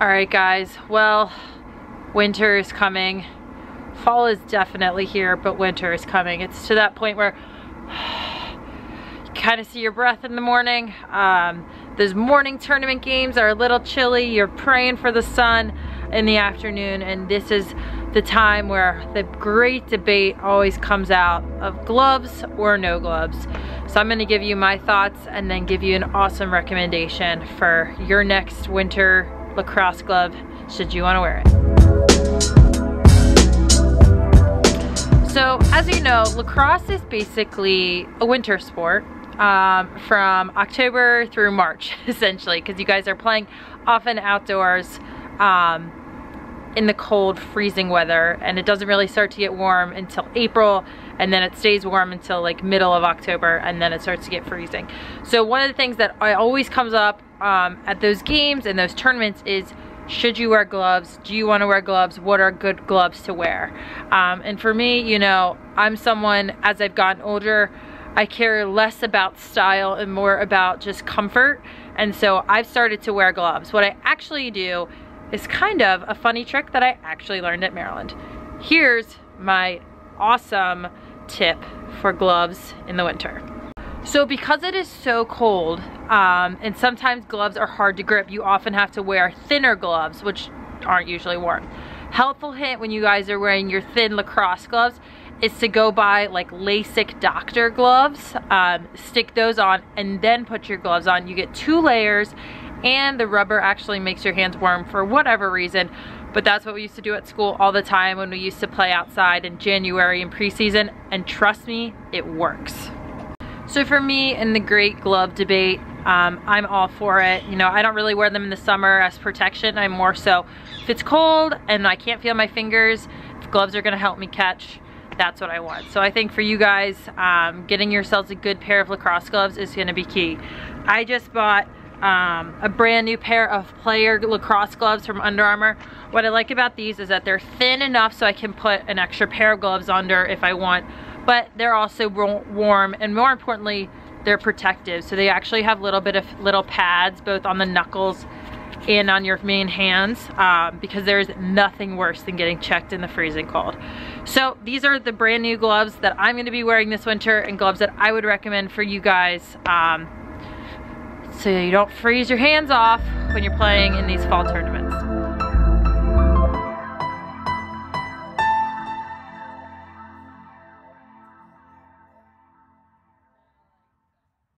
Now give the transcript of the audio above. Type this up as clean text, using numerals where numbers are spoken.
All right, guys, well, winter is coming. Fall is definitely here, but winter is coming. It's to that point where you kind of see your breath in the morning. Those morning tournament games are a little chilly. You're praying for the sun in the afternoon, and this is the time where the great debate always comes out of gloves or no gloves. So I'm gonna give you my thoughts and then give you an awesome recommendation for your next winter lacrosse glove, should you wanna wear it. So as you know, lacrosse is basically a winter sport from October through March, essentially, because you guys are playing often outdoors in the cold, freezing weather, and it doesn't really start to get warm until April, and then it stays warm until like middle of October, and then it starts to get freezing. So one of the things that always comes up at those games and those tournaments is, should you wear gloves? Do you want to wear gloves? What are good gloves to wear? And for me, you know, I'm someone, as I've gotten older, I care less about style and more about just comfort, and so I've started to wear gloves. What I actually do is kind of a funny trick that I actually learned at Maryland. Here's my awesome tip for gloves in the winter. So because it is so cold, and sometimes gloves are hard to grip, you often have to wear thinner gloves, which aren't usually warm. Helpful hint when you guys are wearing your thin lacrosse gloves is to go buy like LASIK doctor gloves, stick those on and then put your gloves on. You get 2 layers, and the rubber actually makes your hands warm for whatever reason, but that's what we used to do at school all the time when we used to play outside in January in preseason, and trust me, it works. So for me, in the great glove debate, I'm all for it. You know, I don't really wear them in the summer as protection. I'm more so, if it's cold and I can't feel my fingers, if gloves are gonna help me catch, that's what I want. So I think for you guys, getting yourselves a good pair of lacrosse gloves is gonna be key. I just bought a brand new pair of player lacrosse gloves from Under Armour. What I like about these is that they're thin enough so I can put an extra pair of gloves under if I want, but they're also warm, and more importantly, they're protective. So they actually have little pads both on the knuckles and on your main hands, because there's nothing worse than getting checked in the freezing cold. So these are the brand new gloves that I'm going to be wearing this winter, and gloves that I would recommend for you guys, so you don't freeze your hands off when you're playing in these fall tournaments.